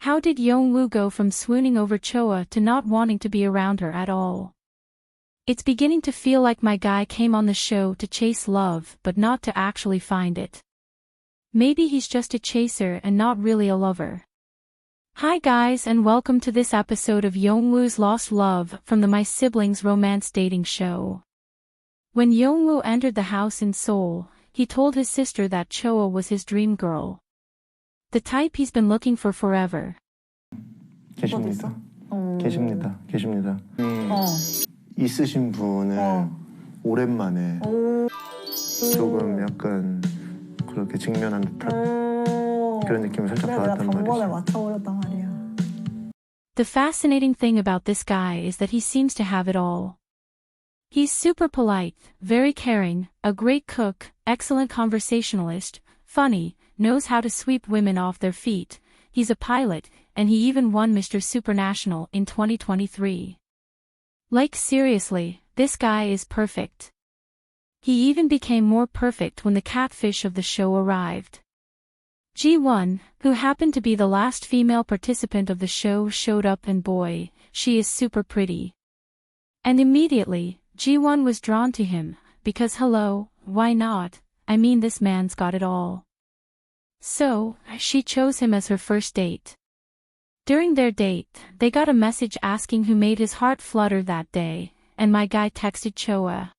How did Yong Wu go from swooning over ChoA to not wanting to be around her at all? It's beginning to feel like my guy came on the show to chase love but not to actually find it. Maybe he's just a chaser and not really a lover. Hi guys and welcome to this episode of YongWoo's Lost Love from the My Siblings romance dating show. When Yong Wu entered the house in Seoul, he told his sister that ChoA was his dream girl. The type he's been looking for forever. 계십니다. 계십니다. 있으신 분을 오랜만에 조금 약간 그렇게 직면한 듯한 그런 느낌을 살짝 받았단 말이지. The fascinating thing about this guy is that he seems to have it all. He's super polite, very caring, a great cook, excellent conversationalist, funny, knows how to sweep women off their feet, he's a pilot, and he even won Mr. Supranational in 2023. Like seriously, this guy is perfect. He even became more perfect when the catfish of the show arrived. Ji-won, who happened to be the last female participant of the show, showed up and boy, she is super pretty. And immediately, Ji-won was drawn to him, because hello, why not, I mean this man's got it all. So, she chose him as her first date. During their date, they got a message asking who made his heart flutter that day, and my guy texted ChoA.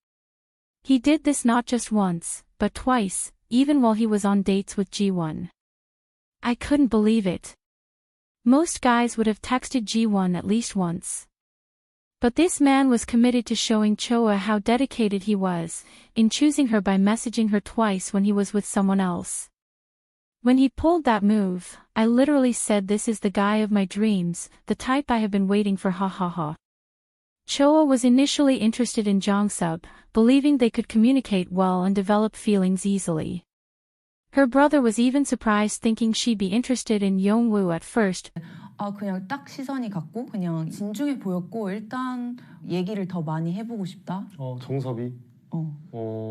He did this not just once, but twice, even while he was on dates with Ji-won. I couldn't believe it. Most guys would have texted Ji-won at least once. But this man was committed to showing ChoA how dedicated he was, in choosing her by messaging her twice when he was with someone else. When he pulled that move, I literally said this is the guy of my dreams, the type I have been waiting for ha ha ha. ChoA was initially interested in Jong-sub, believing they could communicate well and develop feelings easily. Her brother was even surprised thinking she'd be interested in Yong Wu at first. 그냥 딱 시선이 같고 그냥 진중해 보였고 일단 얘기를 더 많이 해보고 싶다. 정섭이.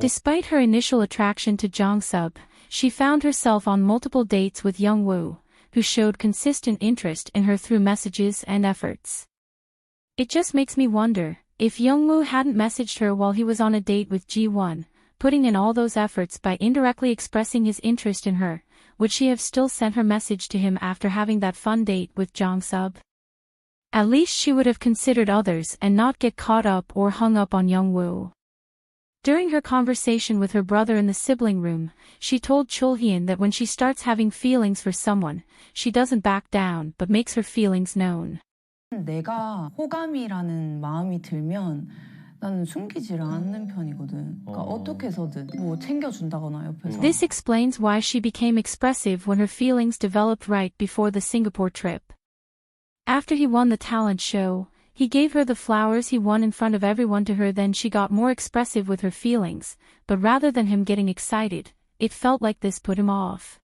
Despite her initial attraction to Jong-sub, she found herself on multiple dates with Yong Wu, who showed consistent interest in her through messages and efforts. It just makes me wonder, if Yong Wu hadn't messaged her while he was on a date with Ji-won, putting in all those efforts by indirectly expressing his interest in her, would she have still sent her message to him after having that fun date with Jong-sub? At least she would have considered others and not get caught up or hung up on Yong Wu. During her conversation with her brother in the sibling room, she told Chol-hyun that when she starts having feelings for someone, she doesn't back down but makes her feelings known. 내가 호감이라는 마음이 들면 나는 숨기질 않는 편이거든. 그러니까 어떻게 해서든 뭐 챙겨준다거나 옆에서. This explains why she became expressive when her feelings developed right before the Singapore trip. After he won the talent show, he gave her the flowers he won in front of everyone to her, then she got more expressive with her feelings, but rather than him getting excited, it felt like this put him off.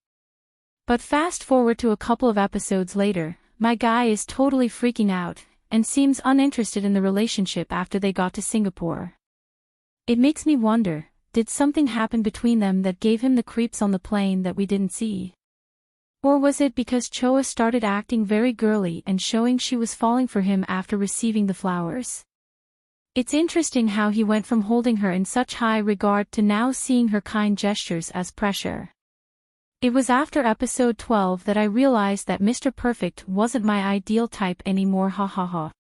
But fast forward to a couple of episodes later, my guy is totally freaking out, and seems uninterested in the relationship after they got to Singapore. It makes me wonder, did something happen between them that gave him the creeps on the plane that we didn't see? Or was it because ChoA started acting very girly and showing she was falling for him after receiving the flowers? It's interesting how he went from holding her in such high regard to now seeing her kind gestures as pressure. It was after episode 12 that I realized that Mr. Perfect wasn't my ideal type anymore, ha ha ha.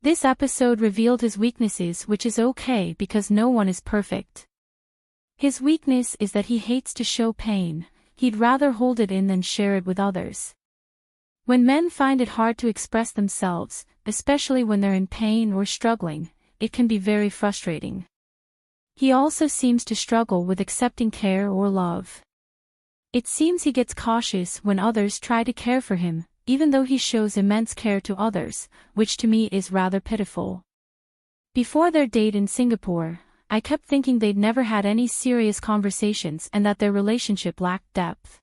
This episode revealed his weaknesses, which is okay because no one is perfect. His weakness is that he hates to show pain, he'd rather hold it in than share it with others. When men find it hard to express themselves, especially when they're in pain or struggling, it can be very frustrating. He also seems to struggle with accepting care or love. It seems he gets cautious when others try to care for him, even though he shows immense care to others, which to me is rather pitiful. Before their date in Singapore, I kept thinking they'd never had any serious conversations and that their relationship lacked depth.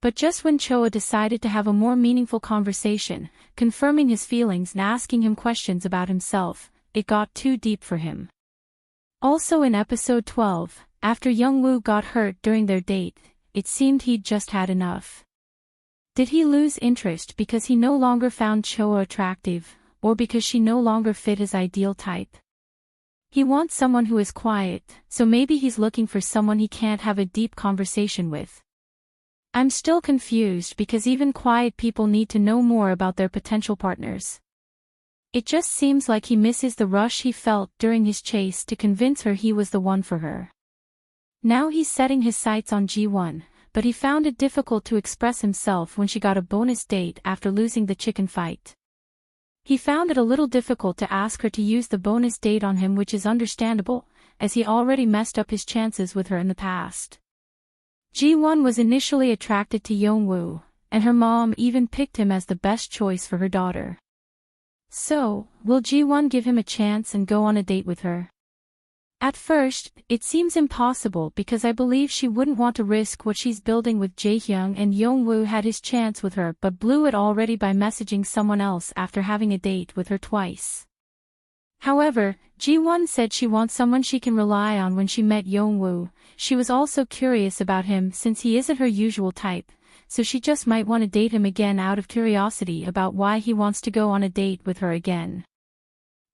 But just when ChoA decided to have a more meaningful conversation, confirming his feelings and asking him questions about himself, it got too deep for him. Also in episode 12, after Yong Wu got hurt during their date, it seemed he'd just had enough. Did he lose interest because he no longer found ChoA attractive, or because she no longer fit his ideal type? He wants someone who is quiet, so maybe he's looking for someone he can't have a deep conversation with. I'm still confused because even quiet people need to know more about their potential partners. It just seems like he misses the rush he felt during his chase to convince her he was the one for her. Now he's setting his sights on Ji-won, but he found it difficult to express himself when she got a bonus date after losing the chicken fight. He found it a little difficult to ask her to use the bonus date on him, which is understandable, as he already messed up his chances with her in the past. Ji-won was initially attracted to Yong Wu, and her mom even picked him as the best choice for her daughter. So, will Ji-won give him a chance and go on a date with her? At first, it seems impossible because I believe she wouldn't want to risk what she's building with Jaehyung, and Yong Wu had his chance with her but blew it already by messaging someone else after having a date with her twice. However, Ji-won said she wants someone she can rely on when she met Yong Wu. She was also curious about him since he isn't her usual type, so she just might want to date him again out of curiosity about why he wants to go on a date with her again.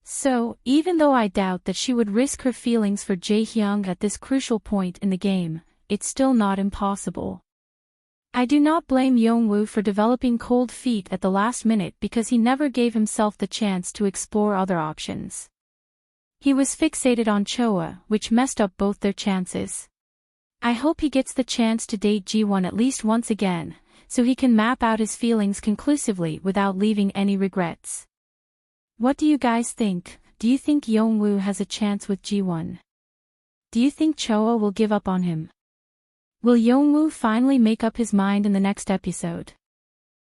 So, even though I doubt that she would risk her feelings for Jaehyung at this crucial point in the game, it's still not impossible. I do not blame Yong Wu for developing cold feet at the last minute because he never gave himself the chance to explore other options. He was fixated on ChoA, which messed up both their chances. I hope he gets the chance to date Ji-won at least once again, so he can map out his feelings conclusively without leaving any regrets. What do you guys think? Do you think Yong Wu has a chance with Ji-won? Do you think ChoA will give up on him? Will Yong Wu finally make up his mind in the next episode?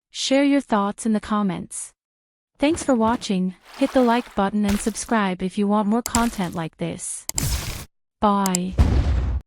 Share your thoughts in the comments. Thanks for watching, hit the like button and subscribe if you want more content like this. Bye.